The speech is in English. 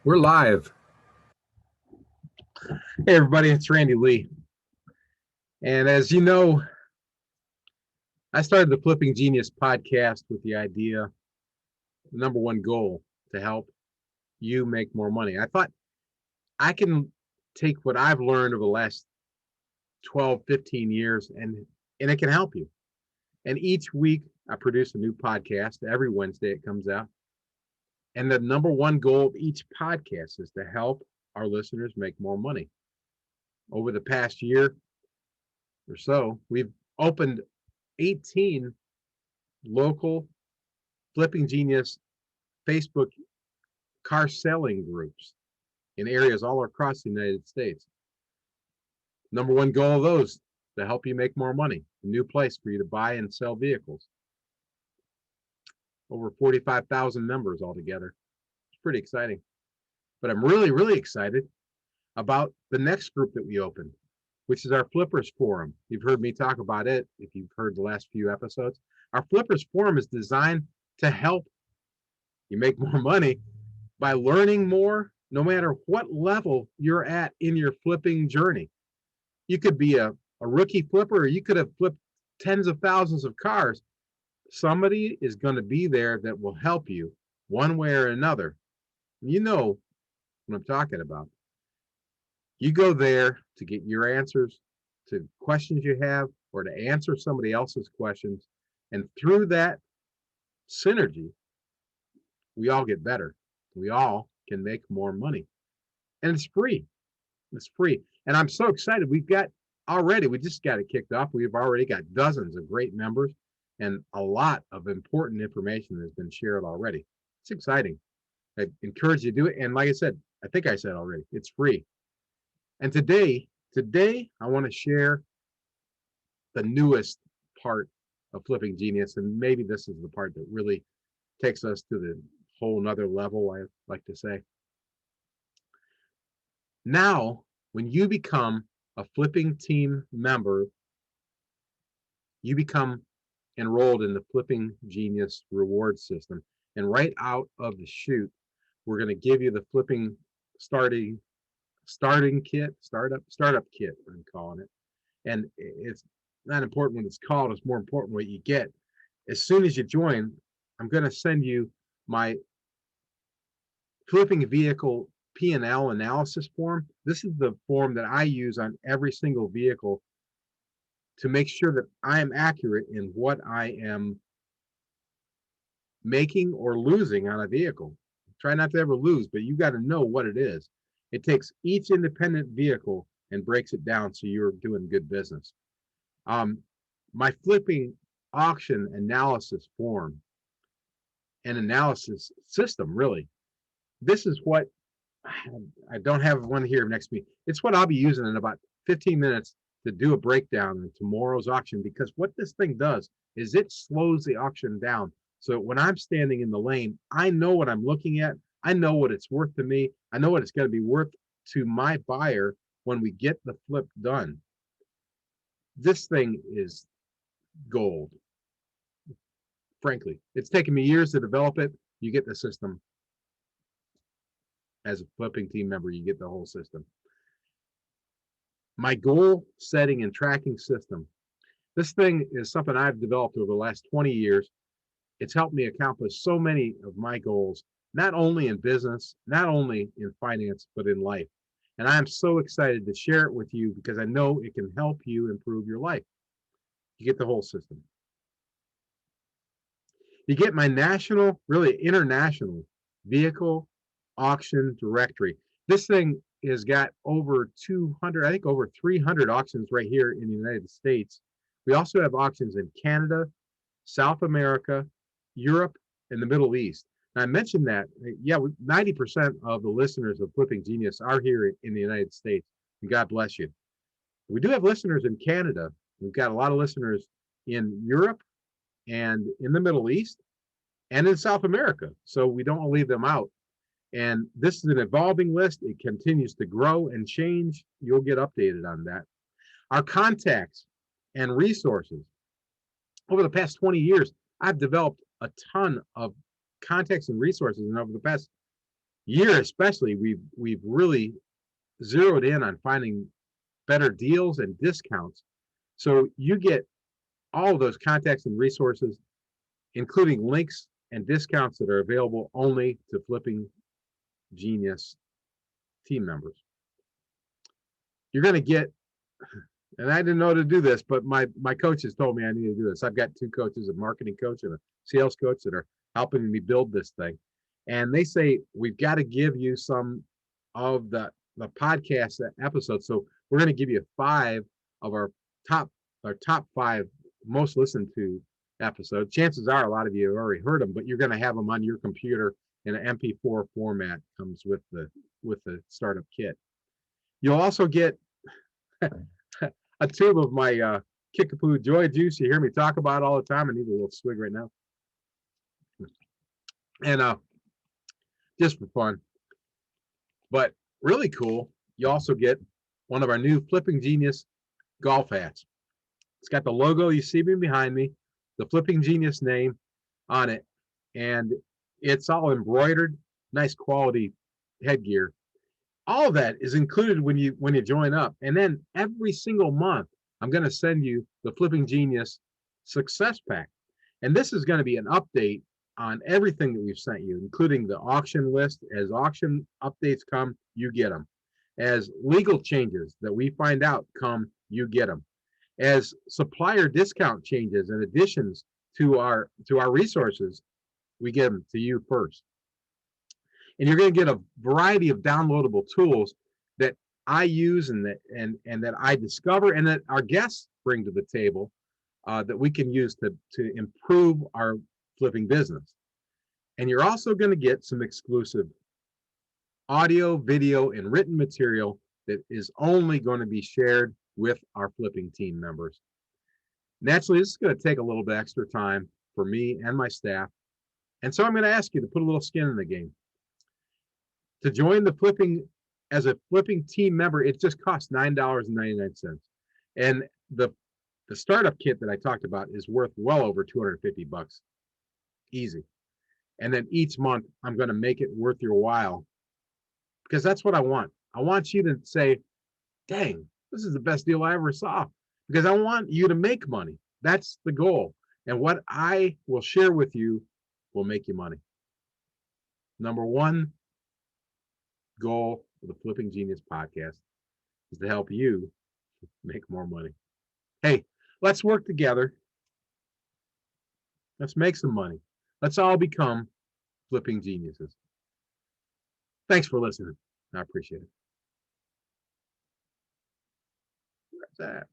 We're live. Hey, everybody, it's Randy Lee. And as you know, I started the Flipping Genius podcast with the idea, the number one goal, to help you make more money. I thought I can take what I've learned over the last 12, 15 years and it can help you. And each week I produce a new podcast. Every Wednesday it comes out. And the number one goal of each podcast is to help our listeners make more money. Over the past year or so, we've opened 18 local Flipping Genius Facebook car selling groups in areas all across the United States. Number one goal of those, to help you make more money, a new place for you to buy and sell vehicles. Over 45,000 members altogether. It's pretty exciting. But I'm really, really excited about the next group that we opened, which is our Flippers Forum. You've heard me talk about it if you've heard the last few episodes. Our Flippers Forum is designed to help you make more money by learning more, no matter what level you're at in your flipping journey. You could be a rookie flipper, or you could have flipped tens of thousands of cars. Somebody is going to be there that will help you one way or another. You know what I'm talking about. You go there to get your answers to questions you have, or to answer somebody else's questions. And through that synergy, we all get better. We all can make more money. And it's free. It's free. And I'm so excited. We just got it kicked off. We've already got dozens of great members, and a lot of important information has been shared already. It's exciting. I encourage you to do it. And like I said, I think I said already, it's free. And today I want to share the newest part of Flipping Genius. And maybe this is the part that really takes us to the whole nother level, I like to say. Now, when you become a Flipping Team member, you become enrolled in the Flipping Genius reward system. And right out of the chute, we're going to give you the Flipping startup kit, I'm calling it. And it's not important what it's called, it's more important what you get. As soon as you join, I'm going to send you my flipping vehicle P&L analysis form. This is the form that I use on every single vehicle to make sure that I am accurate in what I am making or losing on a vehicle. Try not to ever lose, but you got to know what it is. It takes each independent vehicle and breaks it down so you're doing good business. My flipping auction analysis form and analysis system, really, this is what I don't have one here next to me. It's what I'll be using in about 15 minutes to do a breakdown in tomorrow's auction, because what this thing does is it slows the auction down. So when I'm standing in the lane, I know what I'm looking at. I know what it's worth to me. I know what it's going to be worth to my buyer when we get the flip done. This thing is gold. Frankly, it's taken me years to develop it. You get the system. As a Flipping Team member, you get the whole system. My goal setting and tracking system. This thing is something I've developed over the last 20 years. It's helped me accomplish so many of my goals, not only in business, not only in finance, but in life. And I'm so excited to share it with you because I know it can help you improve your life. You get the whole system. You get my national, really international vehicle auction directory. This thing has got over 200, I think over 300 auctions right here in the United States. We also have auctions in Canada, South America, Europe, and the Middle East. And I mentioned that, yeah, 90% of the listeners of Flipping Genius are here in the United States, and God bless you. We do have listeners in Canada. We've got a lot of listeners in Europe and in the Middle East and in South America. So we don't leave them out. And this is an evolving list. It continues to grow and change. You'll get updated on that. Our contacts and resources. Over the past 20 years, I've developed a ton of contacts and resources. And over the past year especially, we've really zeroed in on finding better deals and discounts. So you get all of those contacts and resources, including links and discounts that are available only to Flipping Genius team members. You're going to get, and I didn't know to do this, but my coaches told me I need to do this. I've got 2 coaches, a marketing coach and a sales coach, that are helping me build this thing. And they say, we've got to give you some of the podcast episodes. So we're going to give you 5 of our top 5 most listened to episodes. Chances are a lot of you have already heard them, but you're going to have them on your computer in an MP4 format. Comes with the startup kit. You'll also get a tube of my Kickapoo Joy Juice. You hear me talk about it all the time. I need a little swig right now. And just for fun. But really cool, you also get one of our new Flipping Genius golf hats. It's got the logo you see me behind me, the Flipping Genius name on it, and it's all embroidered, nice quality headgear. All of that is included when you join up. And then every single month, I'm going to send you the Flipping Genius Success Pack. And this is going to be an update on everything that we've sent you, including the auction list. As auction updates come, you get them. As legal changes that we find out come, you get them. As supplier discount changes and additions to our resources, we give them to you first. And you're going to get a variety of downloadable tools that I use and that I discover and that our guests bring to the table, that we can use to improve our flipping business. And you're also going to get some exclusive audio, video, and written material that is only going to be shared with our flipping team members. Naturally, this is going to take a little bit extra time for me and my staff. And so I'm going to ask you to put a little skin in the game. To join the flipping as a flipping team member, it just costs $9.99. And the startup kit that I talked about is worth well over $250. Easy. And then each month I'm going to make it worth your while, because that's what I want. I want you to say, dang, this is the best deal I ever saw, because I want you to make money. That's the goal. And what I will share with you will make you money. Number one goal of the Flipping Genius podcast is to help you make more money. Hey, let's work together. Let's make some money. Let's all become flipping geniuses. Thanks for listening. I appreciate it. Where's that?